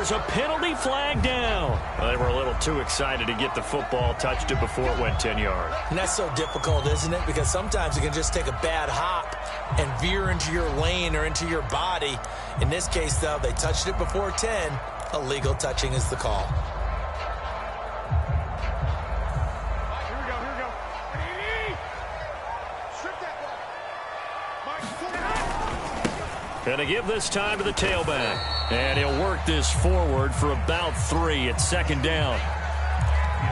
there's a penalty flag down. They were a little too excited to get the football, touched it before it went 10 yards. And that's so difficult, isn't it? Because sometimes you can just take a bad hop and veer into your lane or into your body. In this case, though, they touched it before 10. Illegal touching is the call. Going to give this time to the tailback. And he'll work this forward for about 3 at second down.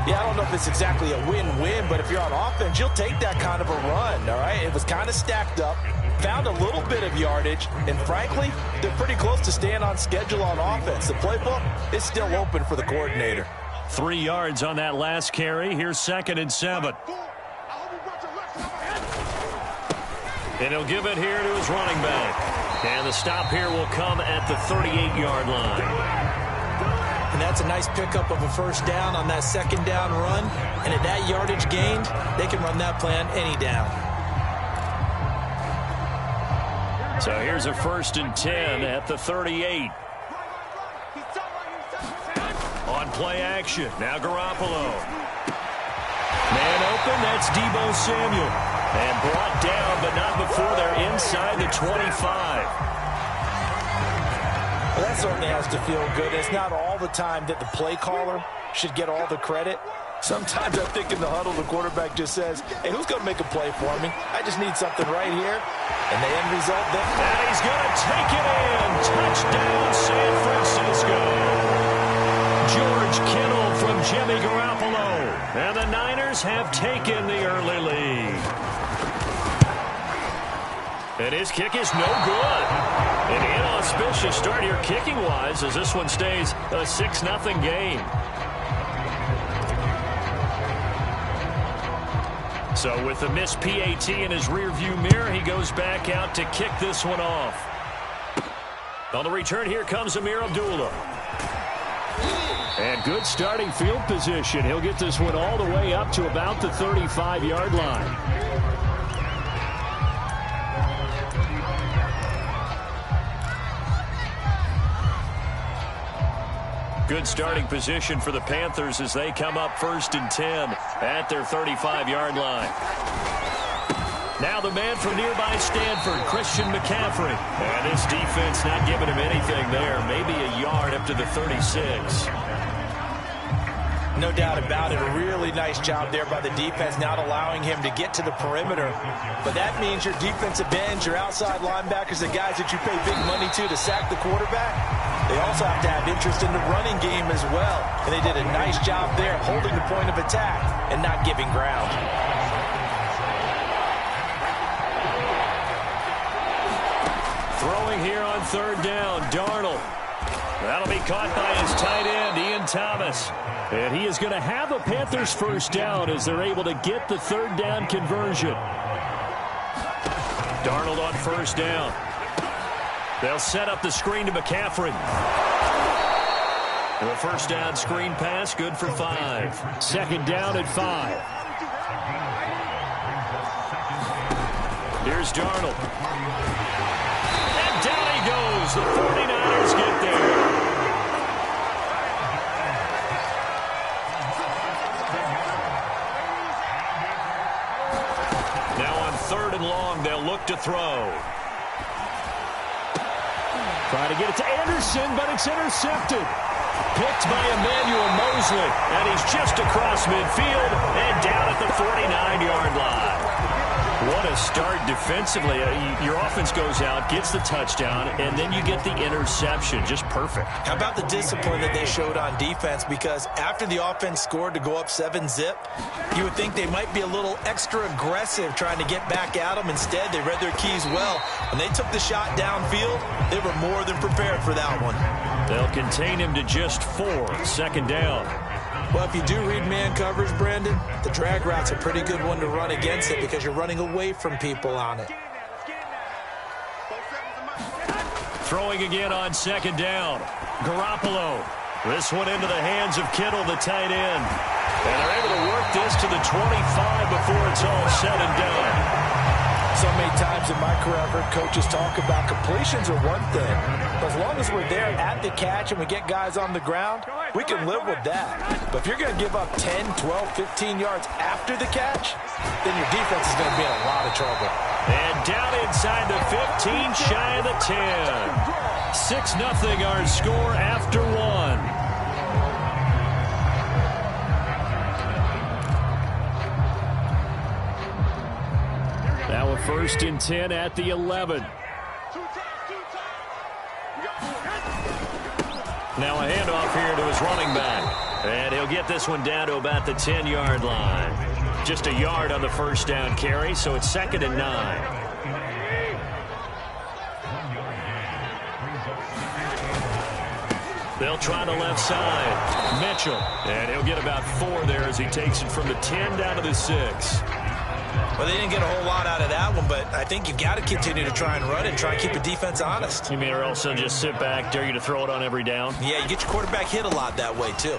Yeah, I don't know if it's exactly a win-win, but if you're on offense, you'll take that kind of a run, all right? It was kind of stacked up, found a little bit of yardage, and frankly, they're pretty close to staying on schedule on offense. The playbook is still open for the coordinator. 3 yards on that last carry. Here's 2nd and 7. And he'll give it here to his running back. And the stop here will come at the 38-yard line. And that's a nice pickup of a first down on that second down run. And at that yardage gained, they can run that plan any down. So here's a 1st and 10 at the 38. On play action. Now Garoppolo. Man open. That's Deebo Samuel. And brought down, but not before they're inside the 25. Well, that certainly has to feel good. It's not all the time that the play caller should get all the credit. Sometimes I think in the huddle, the quarterback just says, hey, who's going to make a play for me? I just need something right here. And the end result then. And he's going to take it in. Touchdown, San Francisco. George Kittle from Jimmy Garoppolo. And the Niners have taken the early lead. And his kick is no good. An inauspicious start here kicking-wise as this one stays a 6-0 game. So with the missed PAT in his rearview mirror, he goes back out to kick this one off. On the return, here comes Amir Abdullah. And good starting field position. He'll get this one all the way up to about the 35-yard line. Good starting position for the Panthers as they come up 1st and 10 at their 35-yard line. Now the man from nearby Stanford, Christian McCaffrey. And this defense not giving him anything there. Maybe a yard up to the 36. No doubt about it. A really nice job there by the defense, not allowing him to get to the perimeter. But that means your defensive ends, your outside linebackers, the guys that you pay big money to sack the quarterback, they also have to have interest in the running game as well. And they did a nice job there holding the point of attack and not giving ground. Throwing here on 3rd down, Darnold. That'll be caught by his tight end, Ian Thomas. And he is going to have a Panthers first down as they're able to get the 3rd down conversion. Darnold on 1st down. They'll set up the screen to McCaffrey. The 1st down screen pass, good for 5. 2nd down at 5. Here's Darnold. And down he goes. The 49ers get there. Now on 3rd and long, they'll look to throw. Try to get it to Anderson, but it's intercepted. Picked by Emmanuel Mosley, and he's just across midfield and down at the 49-yard line. What a start defensively. Your offense goes out, gets the touchdown, and then you get the interception. Just perfect. How about the discipline that they showed on defense? Because after the offense scored to go up 7-zip, you would think they might be a little extra aggressive trying to get back at them. Instead, they read their keys well. When they took the shot downfield, they were more than prepared for that one. They'll contain him to just 4, 2nd down. Well, if you do read man coverage, Brandon, the drag route's a pretty good one to run against it because you're running away from people on it. Throwing again on 2nd down. Garoppolo. This one into the hands of Kittle, the tight end. And they're able to work this to the 25 before it's all said and done. So many times in my career, I've heard coaches talk about completions are one thing. But as long as we're there at the catch and we get guys on the ground, we can live with that. But if you're going to give up 10, 12, 15 yards after the catch, then your defense is going to be in a lot of trouble. And down inside the 15, shy of the 10. 6-0 our score after one. Now a 1st and 10 at the 11. Now a handoff here to his running back. And he'll get this one down to about the 10-yard line. Just a yard on the 1st down carry, so it's 2nd and 9. They'll try the left side. Mitchell. And he'll get about 4 there as he takes it from the 10 down to the 6. Well, they didn't get a whole lot out of that one, but I think you've got to continue to try and run it and try and keep the defense honest. You mean, or else they'll just sit back, dare you to throw it on every down? Yeah, you get your quarterback hit a lot that way, too.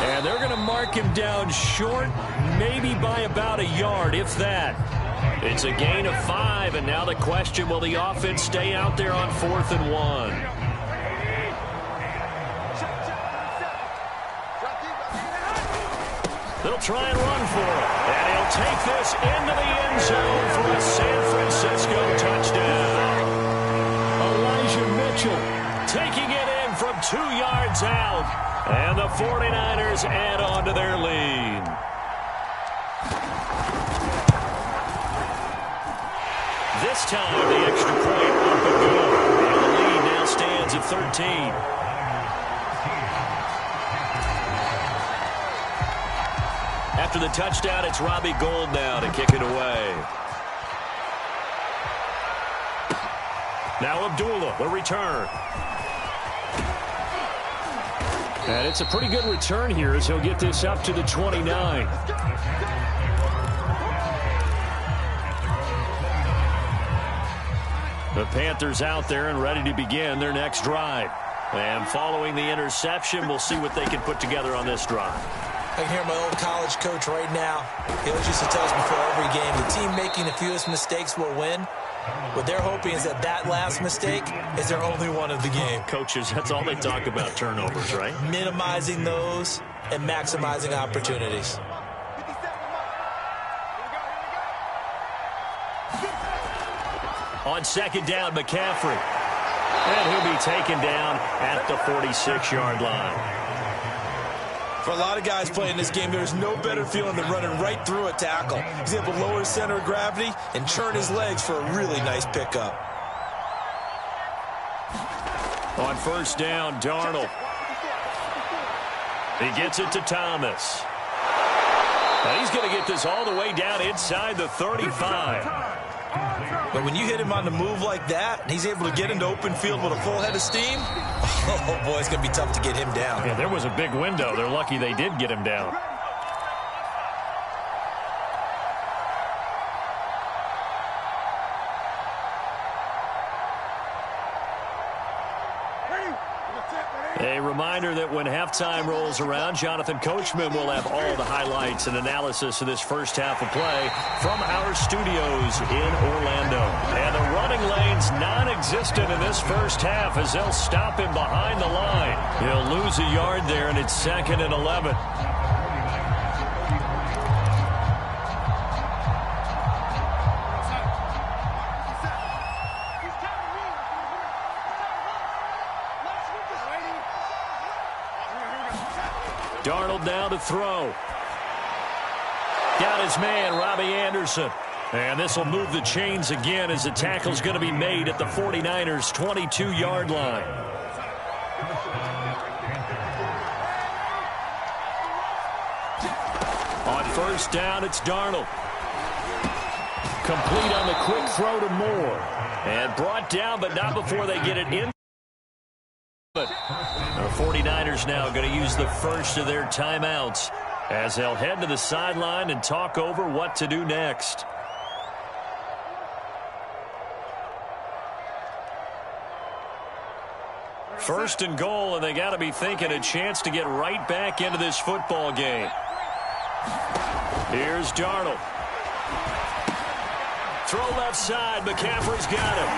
And they're going to mark him down short, maybe by about a yard, if that. It's a gain of 5, and now the question, will the offense stay out there on 4th and 1? They'll try and run for it. And he'll take this into the end zone for a San Francisco touchdown. Elijah Mitchell taking it in from 2 yards out. And the 49ers add on to their lead. This time, the extra point up and good. And the lead now stands at 13. After the touchdown, it's Robbie Gould now to kick it away. Now Abdullah, the return. And it's a pretty good return here as he'll get this up to the 29. The Panthers out there and ready to begin their next drive. And following the interception, we'll see what they can put together on this drive. I can hear my old college coach right now. He always used to tell us before every game, the team making the fewest mistakes will win. What they're hoping is that that last mistake is their only one of the game. Coaches, that's all they talk about, turnovers, right? Minimizing those and maximizing opportunities. On 2nd down, McCaffrey. And he'll be taken down at the 46-yard line. For a lot of guys playing this game, there's no better feeling than running right through a tackle. He's able to lower his center of gravity and churn his legs for a really nice pickup. On 1st down, Darnold. He gets it to Thomas. And he's going to get this all the way down inside the 35. But when you hit him on the move like that, and he's able to get into open field with a full head of steam, oh boy, it's going to be tough to get him down. Yeah, there was a big window. They're lucky they did get him down. A reminder that when halftime rolls around, Jonathan Coachman will have all the highlights and analysis of this first half of play from our studios in Orlando. And the running lane's non-existent in this first half as they'll stop him behind the line. He'll lose a yard there, and it's 2nd and 11. Darnold now to throw. Got his man, Robbie Anderson. And this will move the chains again as the tackle's going to be made at the 49ers' 22-yard line. On 1st down, it's Darnold. Complete on the quick throw to Moore. And brought down, but not before they get it in. But the 49ers now going to use the first of their timeouts as they'll head to the sideline and talk over what to do next. First and goal, and they got to be thinking a chance to get right back into this football game. Here's Darnold. Throw left side. McCaffrey's got it.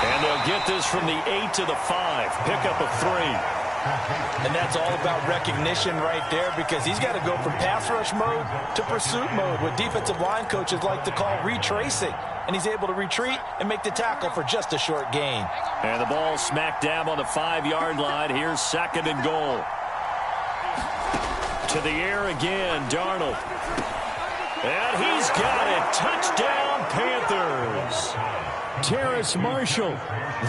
And they'll get this from the 8 to the 5. Pickup of 3. And that's all about recognition right there, because he's got to go from pass rush mode to pursuit mode, what defensive line coaches like to call retracing. And he's able to retreat and make the tackle for just a short gain. And the ball smack dab on the 5-yard line. Here's 2nd and goal. To the air again, Darnold. And he's got it. Touchdown, Panthers. Terrace Marshall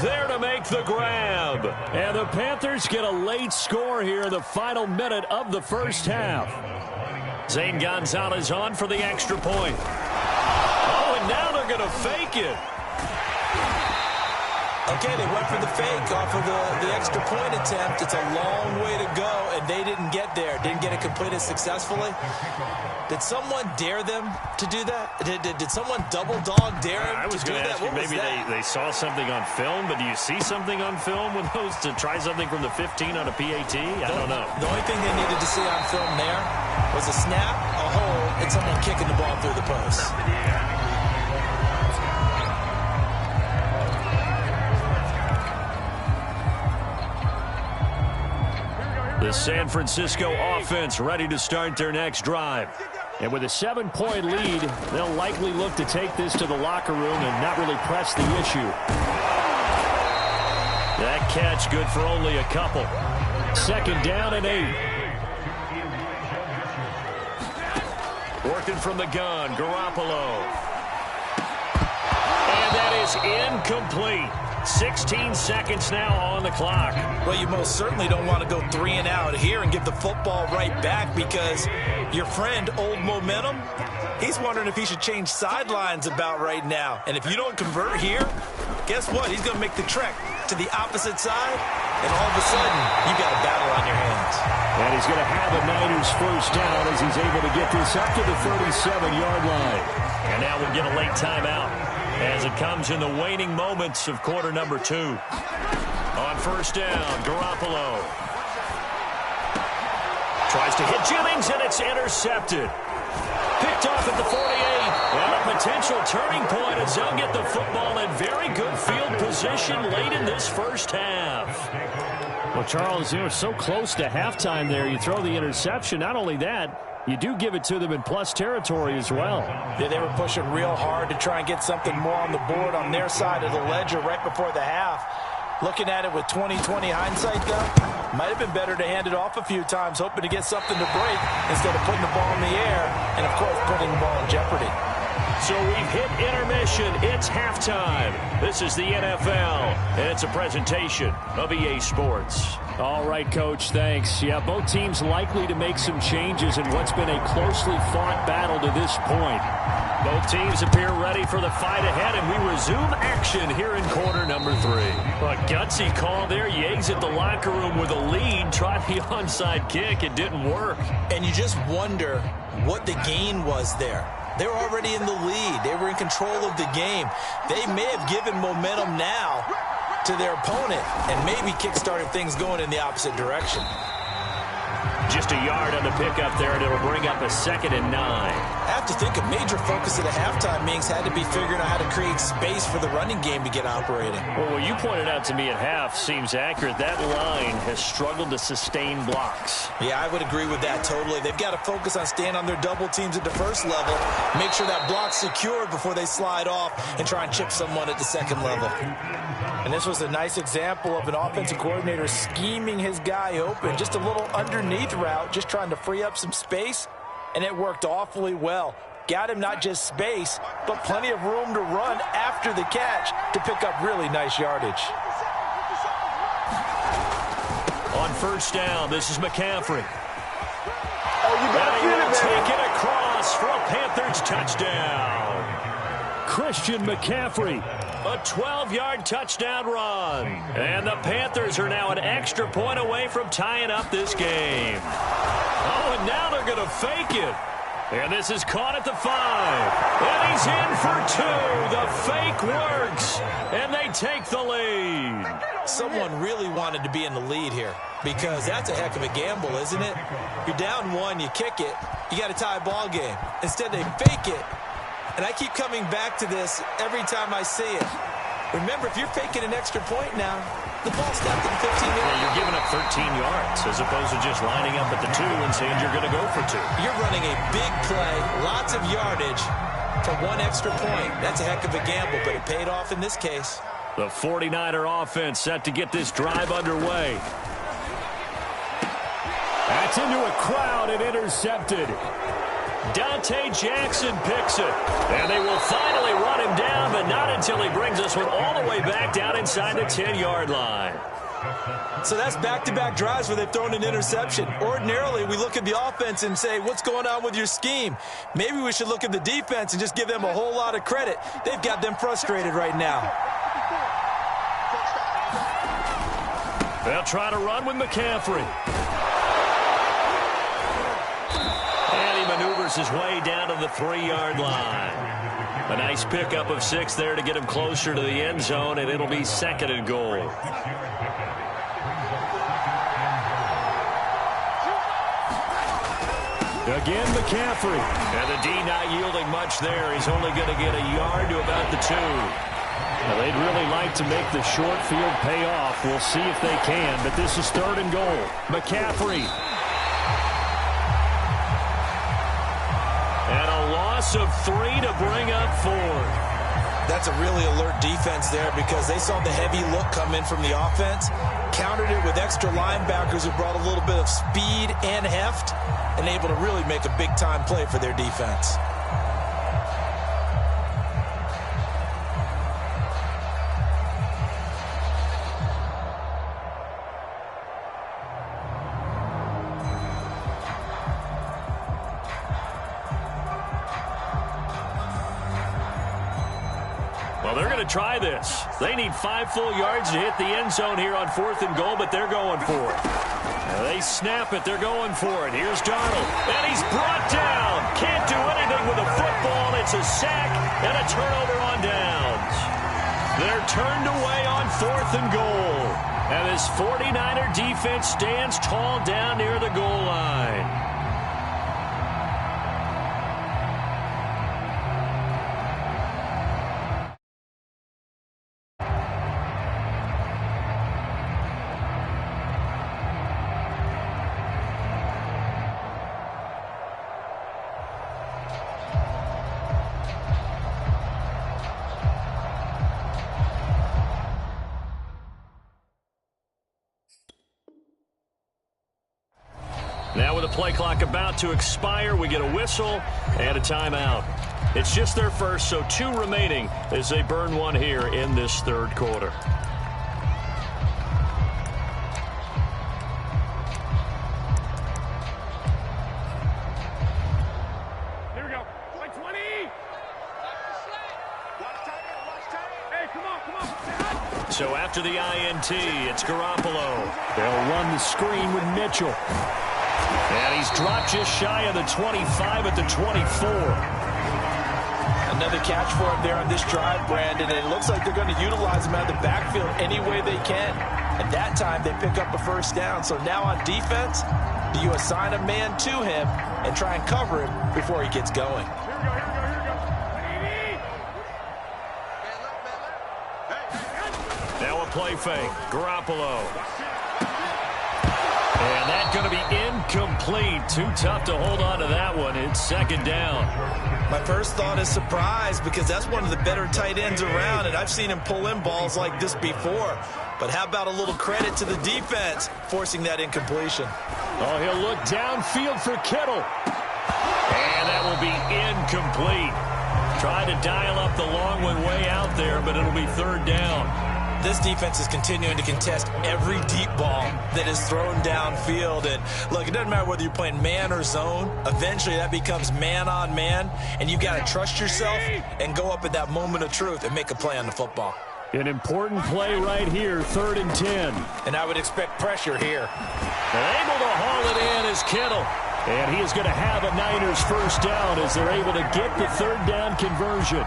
there to make the grab. And the Panthers get a late score here in the final minute of the first half. Zane Gonzalez on for the extra point. Oh, and now they're going to fake it. Okay, they went for the fake off of the extra point attempt. It's a long way to go, and they didn't get there. Didn't get it completed successfully. Did someone dare them to do that? Did someone double dog dare them I was to do going to that? ask you, maybe they saw something on film, but do you see something on film with those to try something from the 15 on a PAT? I don't know. The only thing they needed to see on film there was a snap, a hold, and someone kicking the ball through the post. The San Francisco offense ready to start their next drive. And with a 7-point lead, they'll likely look to take this to the locker room and not really press the issue. That catch good for only a couple. 2nd down and 8. Working from the gun, Garoppolo. And that is incomplete. 16 seconds now on the clock. Well, you most certainly don't want to go 3 and out here and give the football right back, because your friend, Old Momentum, he's wondering if he should change sidelines about right now. And if you don't convert here, guess what? He's going to make the trek to the opposite side, and all of a sudden, you got a battle on your hands. And he's going to have a Niners first down as he's able to get this up to the 37-yard line. And now we'll get a late timeout as it comes in the waning moments of quarter number 2. On first down, Garoppolo tries to hit Jennings, and it's intercepted. Picked off at the 48. And a potential turning point as they'll get the football in very good field position late in this first half. Well, Charles, you were so close to halftime there. You throw the interception. Not only that, you do give it to them in plus territory as well. Yeah, they were pushing real hard to try and get something more on the board on their side of the ledger right before the half. Looking at it with 20/20 hindsight, though, might have been better to hand it off a few times, hoping to get something to break instead of putting the ball in the air and, of course, putting the ball in jeopardy. So we've hit intermission. It's halftime. This is the NFL, and it's a presentation of EA Sports. All right, Coach, thanks. Yeah, both teams likely to make some changes in what's been a closely fought battle to this point. Both teams appear ready for the fight ahead, and we resume action here in quarter number 3. A gutsy call there. You exit the locker room with a lead. Tried the onside kick. It didn't work. And you just wonder what the gain was there. They were already in the lead. They were in control of the game. They may have given momentum now to their opponent and maybe kick-started things going in the opposite direction. Just a yard on the pickup there, and it'll bring up a 2nd and 9. I have to think a major focus at the halftime meetings had to be figuring out how to create space for the running game to get operating. Well, what you pointed out to me at half seems accurate. That line has struggled to sustain blocks. Yeah, I would agree with that totally. They've got to focus on staying on their double teams at the first level, make sure that block's secured before they slide off and try and chip someone at the second level. And this was a nice example of an offensive coordinator scheming his guy open. Just a little underneath route, just trying to free up some space, and it worked awfully well. Got him not just space, but plenty of room to run after the catch to pick up really nice yardage. On first down, this is McCaffrey. Oh, you got to take it across for a Panthers touchdown. Christian McCaffrey. A 12-yard touchdown run. And the Panthers are now an extra point away from tying up this game. Oh, and now they're going to fake it. And this is caught at the 5. And he's in for 2. The fake works. And they take the lead. Someone really wanted to be in the lead here, because that's a heck of a gamble, isn't it? You're down 1, you kick it, you got a tie ball game. Instead, they fake it. And I keep coming back to this every time I see it. Remember, if you're faking an extra point now, the ball's snapped at the 15 yard. Well, you're giving up 13 yards as opposed to just lining up at the 2 and saying you're going to go for 2. You're running a big play, lots of yardage for 1 extra point. That's a heck of a gamble, but it paid off in this case. The 49er offense set to get this drive underway. That's into a crowd and intercepted. Dante Jackson picks it. And they will finally run him down, but not until he brings us one all the way back down inside the 10-yard line. So that's back-to-back drives where they've thrown an interception. Ordinarily, we look at the offense and say, what's going on with your scheme? Maybe we should look at the defense and just give them a whole lot of credit. They've got them frustrated right now. They'll try to run with McCaffrey. Maneuvers his way down to the 3-yard line. A nice pickup of 6 there to get him closer to the end zone, and it'll be 2nd and goal. Again, McCaffrey. And the D not yielding much there. He's only going to get a yard to about the 2. Now, they'd really like to make the short field pay off. We'll see if they can, but this is 3rd and goal. McCaffrey. And a loss of 3 to bring up 4. That's a really alert defense there because they saw the heavy look come in from the offense, countered it with extra linebackers who brought a little bit of speed and heft, and able to really make a big-time play for their defense. Well, they're going to try this. They need 5 full yards to hit the end zone here on 4th and goal, but they're going for it. Now they snap it. They're going for it. Here's Darnold, and he's brought down. Can't do anything with a football. It's a sack and a turnover on downs. They're turned away on 4th and goal. And this 49er defense stands tall down near the goal line. Now with the play clock about to expire, we get a whistle and a timeout. It's just their first, so 2 remaining as they burn 1 here in this 3rd quarter. Here we go. Play 20. Hey, come on. So after the INT, it's Garoppolo. They'll run the screen with Mitchell. And he's dropped just shy of the 25 at the 24. Another catch for him there on this drive, Brandon, and it looks like they're going to utilize him out of the backfield any way they can. And that time they pick up a 1st down. So now on defense, do you assign a man to him and try and cover him before he gets going? Now a play fake. Garoppolo. And that's going to be incomplete. Too tough to hold on to that one. It's 2nd down. My first thought is surprise because that's one of the better tight ends around, and I've seen him pull in balls like this before. But how about a little credit to the defense forcing that incompletion? Oh, he'll look downfield for Kittle. And that will be incomplete. Trying to dial up the long one way out there, but it'll be 3rd down. This defense is continuing to contest every deep ball that is thrown downfield. And look, it doesn't matter whether you're playing man or zone. Eventually, that becomes man on man. And you've got to trust yourself and go up at that moment of truth and make a play on the football. An important play right here, 3rd and 10. And I would expect pressure here. And able to haul it in is Kittle. And he is going to have a Niners 1st down as they're able to get the 3rd down conversion.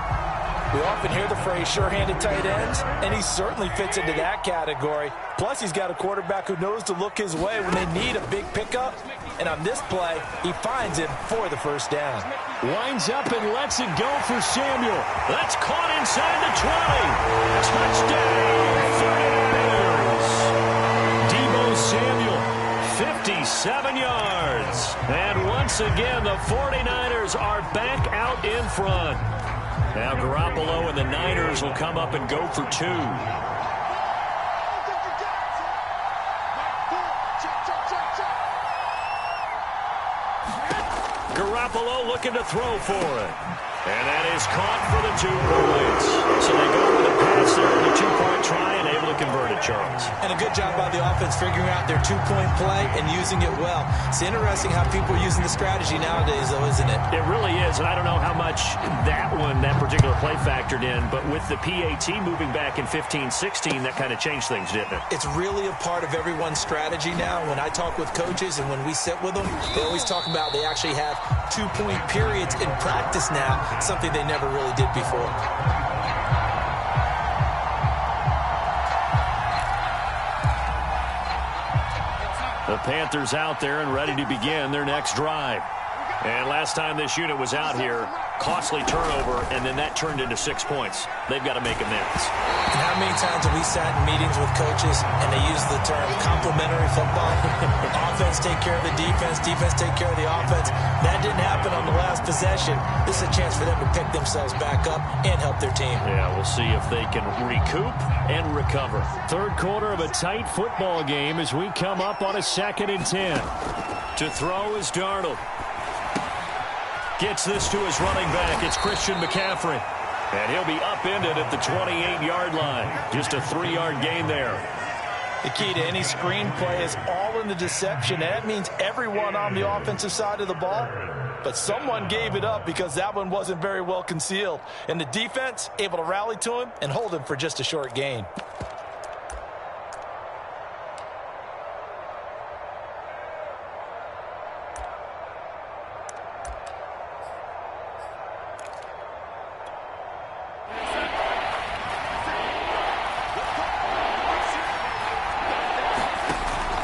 We often hear the phrase sure-handed tight ends, and he certainly fits into that category. Plus, he's got a quarterback who knows to look his way when they need a big pickup. And on this play, he finds him for the first down. Winds up and lets it go for Samuel. That's caught inside the 20. Touchdown, 49ers. Deebo Samuel, 57 yards. And once again, the 49ers are back out in front. Now Garoppolo and the Niners will come up and go for two. Garoppolo looking to throw for it. And that is caught for the 2 points. So they go with a pass there on the 2-point try and able to convert it, Charles. And a good job by the offense figuring out their 2-point play and using it well. It's interesting how people are using the strategy nowadays, though, isn't it? It really is, and I don't know how much that particular play factored in, but with the PAT moving back in 15-16, that kind of changed things, didn't it? It's really a part of everyone's strategy now. When I talk with coaches and when we sit with them, they always talk about they actually have 2-point periods in practice now, something they never really did before. The Panthers out there and ready to begin their next drive. And last time this unit was out here, costly turnover, and then that turned into 6 points. They've got to make amends. And how many times have we sat in meetings with coaches and they use the term complementary football? Offense take care of the defense, defense take care of the offense. That didn't happen on the last possession. This is a chance for them to pick themselves back up and help their team. Yeah, we'll see if they can recoup and recover. Third quarter of a tight football game as we come up on a 2nd and 10. To throw is Darnold. Gets this to his running back. It's Christian McCaffrey. And he'll be upended at the 28-yard line. Just a 3-yard gain there. The key to any screenplay is all in the deception. That means everyone on the offensive side of the ball. But someone gave it up because that one wasn't very well concealed. And the defense able to rally to him and hold him for just a short gain.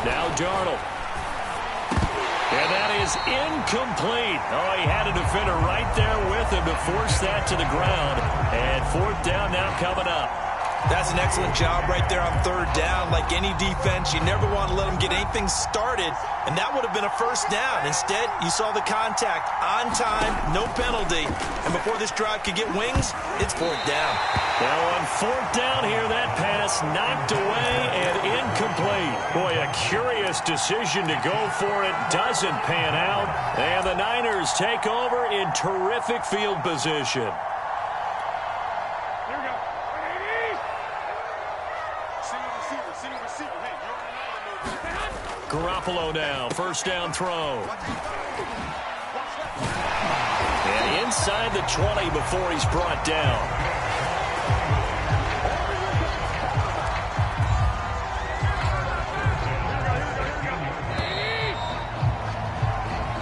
Now Darnold. And that is incomplete. Oh, he had a defender right there with him to force that to the ground. And 4th down now coming up. That's an excellent job right there on 3rd down. Like any defense, you never want to let them get anything started, and that would have been a 1st down. Instead, you saw the contact on time, no penalty, and before this drive could get wings, it's 4th down. Now on 4th down here, that pass knocked away and incomplete. Boy, a curious decision to go for it. Doesn't pan out, and the Niners take over in terrific field position. Garoppolo now, 1st down throw. And inside the 20 before he's brought down.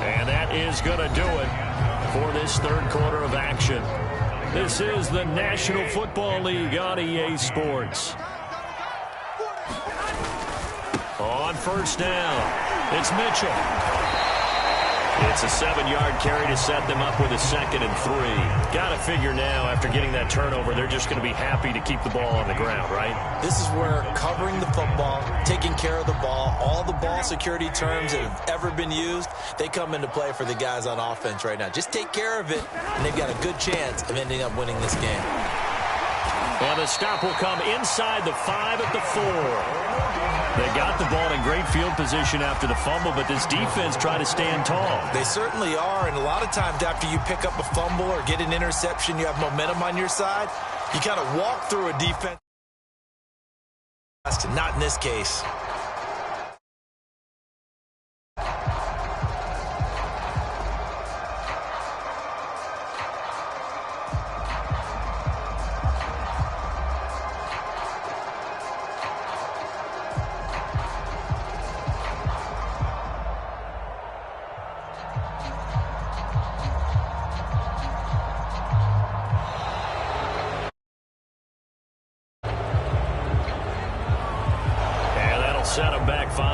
And that is going to do it for this 3rd quarter of action. This is the National Football League on EA Sports. On 1st down, it's Mitchell. It's a 7-yard carry to set them up with a 2nd and 3. Got to figure now, after getting that turnover, they're just going to be happy to keep the ball on the ground, right? This is where covering the football, taking care of the ball, all the ball security terms that have ever been used, they come into play for the guys on offense right now. Just take care of it, and they've got a good chance of ending up winning this game. And the stop will come inside the 5 at the 4. They got the ball in great field position after the fumble, but this defense tried to stand tall. They certainly are, and a lot of times after you pick up a fumble or get an interception, you have momentum on your side. You kind of walk through a defense. Not in this case.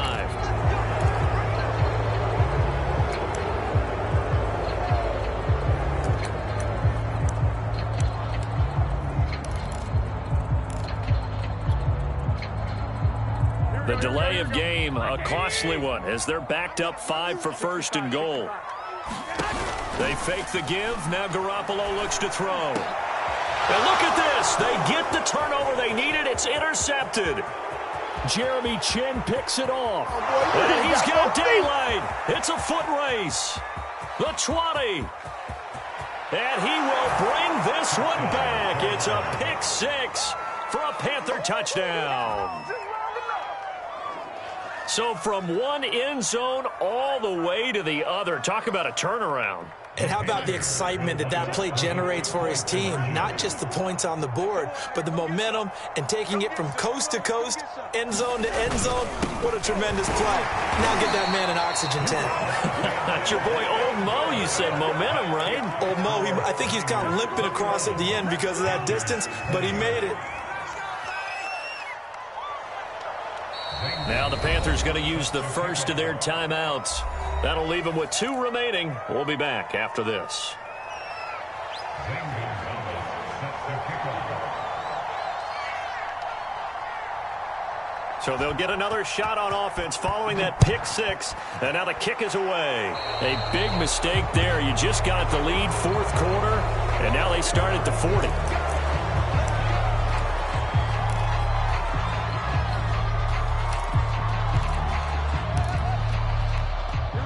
5. The delay of game, a costly one, as they're backed up 5 for first and goal. They fake the give. Now Garoppolo looks to throw. And look at this. They get the turnover they needed. It's intercepted. Jeremy Chin picks it off. And he's got daylight. It's a foot race. The 20. And he will bring this one back. It's a pick 6 for a Panther touchdown. So from one end zone all the way to the other. Talk about a turnaround. And how about the excitement that that play generates for his team? Not just the points on the board, but the momentum and taking it from coast to coast, end zone to end zone. What a tremendous play. Now get that man an oxygen tent. That's your boy Old Mo, you said. Momentum, right? Old Mo, I think he's kind of limping across at the end because of that distance, but he made it. Now the Panthers going to use the first of their timeouts. That'll leave them with 2 remaining. We'll be back after this. So they'll get another shot on offense following that pick 6. And now the kick is away. A big mistake there. You just got the lead 4th quarter, and now they start at the 40.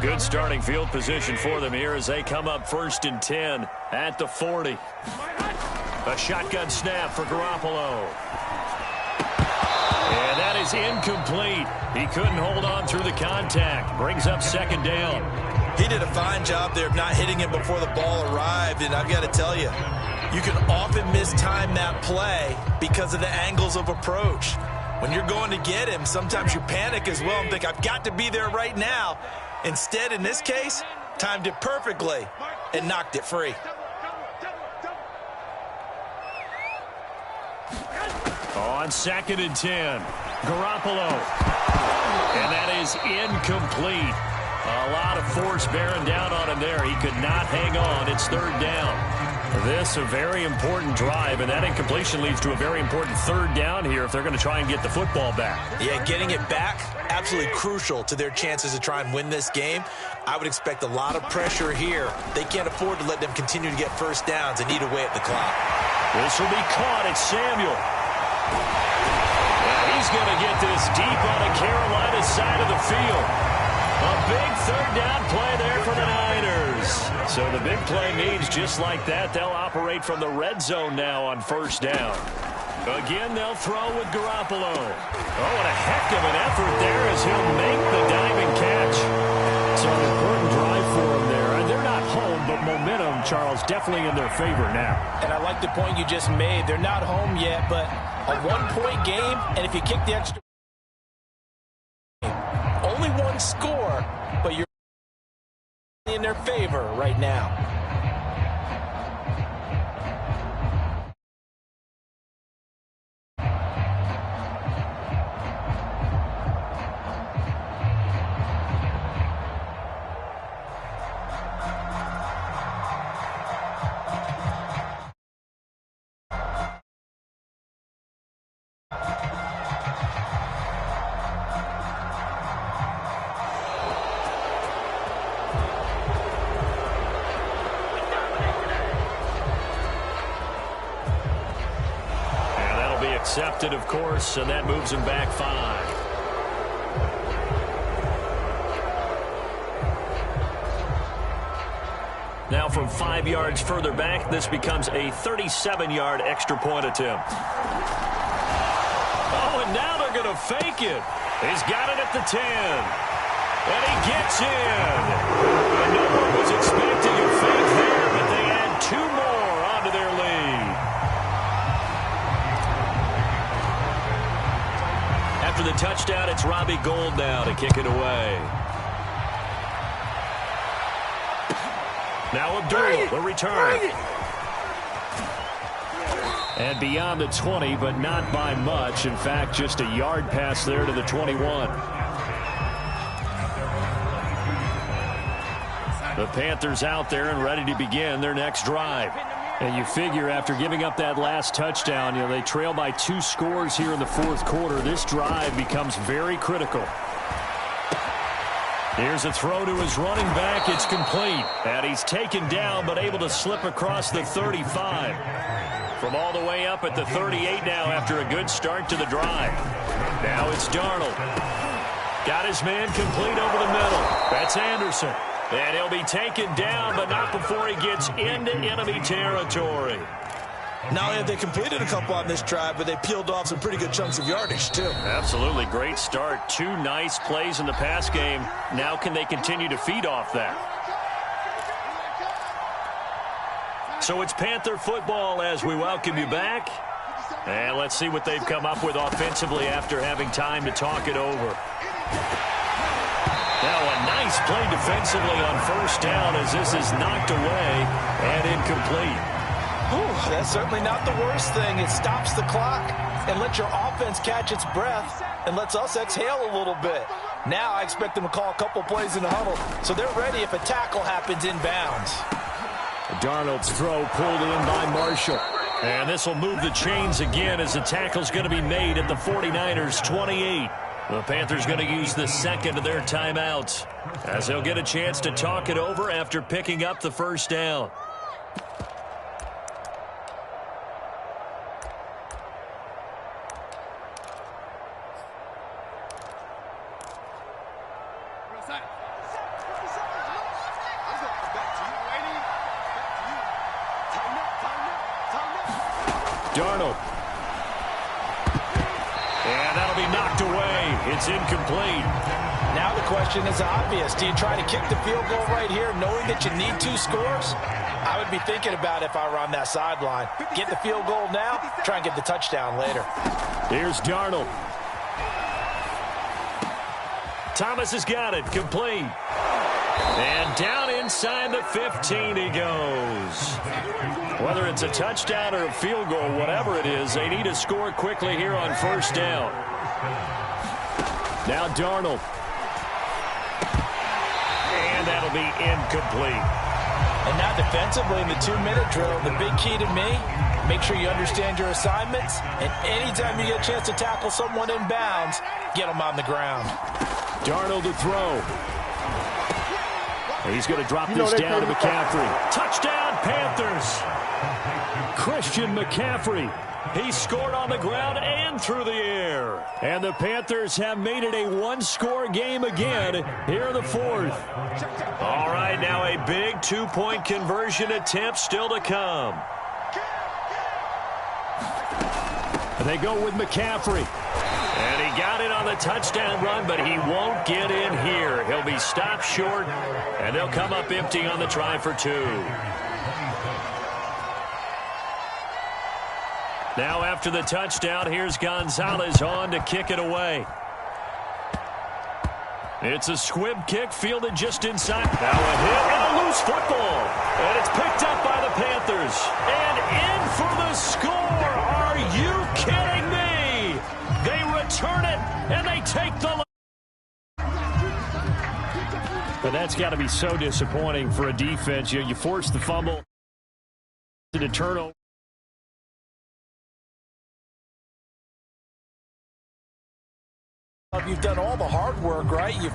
Good starting field position for them here as they come up 1st and 10 at the 40. A shotgun snap for Garoppolo. And that is incomplete. He couldn't hold on through the contact. Brings up 2nd down. He did a fine job there of not hitting him before the ball arrived, and I've got to tell you, you can often mistime that play because of the angles of approach. When you're going to get him, sometimes you panic as well and think, I've got to be there right now. Instead, in this case, timed it perfectly and knocked it free. On 2nd and 10, Garoppolo. And that is incomplete. A lot of force bearing down on him there. He could not hang on. It's 3rd down. This a very important drive, and that incompletion leads to a very important 3rd down here if they're going to try and get the football back. Yeah, getting it back, absolutely crucial to their chances to try and win this game. I would expect a lot of pressure here. They can't afford to let them continue to get first downs and eat away at the clock. This will be caught. It's Samuel. And he's going to get this deep on the Carolina side of the field. A big 3rd down play there for the Niners. So the big play means just like that, they'll operate from the red zone now on 1st down. Again, they'll throw with Garoppolo. Oh, and a heck of an effort there as he'll make the diving catch. So an important drive for them there. And they're not home, but momentum, Charles, definitely in their favor now. And I like the point you just made. They're not home yet, but a 1-point game, and if you kick the extra, only 1 score, but you're in their favor right now. Accepted, of course, and that moves him back 5. Now from 5 yards further back, this becomes a 37-yard extra point attempt. Oh, and now they're going to fake it. He's got it at the 10. And he gets in. And no one was expecting a fake there, but they add 2 more onto their lead. After the touchdown, it's Robbie Gould now to kick it away. Now Abdul, the return. And beyond the 20, but not by much. In fact, just a yard pass there to the 21. The Panthers out there and ready to begin their next drive. And you figure after giving up that last touchdown, they trail by 2 scores here in the fourth quarter. This drive becomes very critical. Here's a throw to his running back. It's complete. And he's taken down but able to slip across the 35. From all the way up at the 38 now after a good start to the drive. Now it's Darnold. Got his man complete over the middle. That's Anderson. And he'll be taken down, but not before he gets into enemy territory. Not only have they completed a couple on this drive, but they peeled off some pretty good chunks of yardage, too. Absolutely. Great start. 2 nice plays in the pass game. Now can they continue to feed off that? So it's Panther football as we welcome you back. And let's see what they've come up with offensively after having time to talk it over. Now a nice play defensively on first down as this is knocked away and incomplete. Ooh, that's certainly not the worst thing. It stops the clock and lets your offense catch its breath and lets us exhale a little bit. Now I expect them to call a couple plays in the huddle so they're ready if a tackle happens inbounds. Darnold's throw pulled in by Marshall. And this will move the chains again as the tackle's going to be made at the 49ers 28. The Panthers going to use the second of their timeouts as they'll get a chance to talk it over after picking up the first down. Darnold. And that'll be knocked away. It's incomplete. Now the question is obvious. Do you try to kick the field goal right here knowing that you need 2 scores? I would be thinking about it if I were on that sideline. Get the field goal now, try and get the touchdown later. Here's Darnold. Thomas has got it. Complete. And down inside the 15 he goes. Whether it's a touchdown or a field goal, whatever it is, they need to score quickly here on first down. Now Darnold. And that'll be incomplete. And now defensively in the 2-minute drill, the big key to me, make sure you understand your assignments, and anytime you get a chance to tackle someone in bounds, get them on the ground. Darnold to throw. He's going to drop this down to McCaffrey. Touchdown, Panthers. Christian McCaffrey. He scored on the ground and through the air. And the Panthers have made it a 1-score game again here in the fourth. All right, now a big 2-point conversion attempt still to come. They go with McCaffrey. And he got it on the touchdown run, but he won't get in here. He'll be stopped short, and they'll come up empty on the try for 2. Now after the touchdown, here's Gonzalez on to kick it away. It's a squib kick fielded just inside. Now a hit and a loose football. And it's picked up by the Panthers. And in for the score. Are you kidding me? They return it, and they take the... But that's got to be so disappointing for a defense. You force the fumble to the turnover. You've done all the hard work, right? You've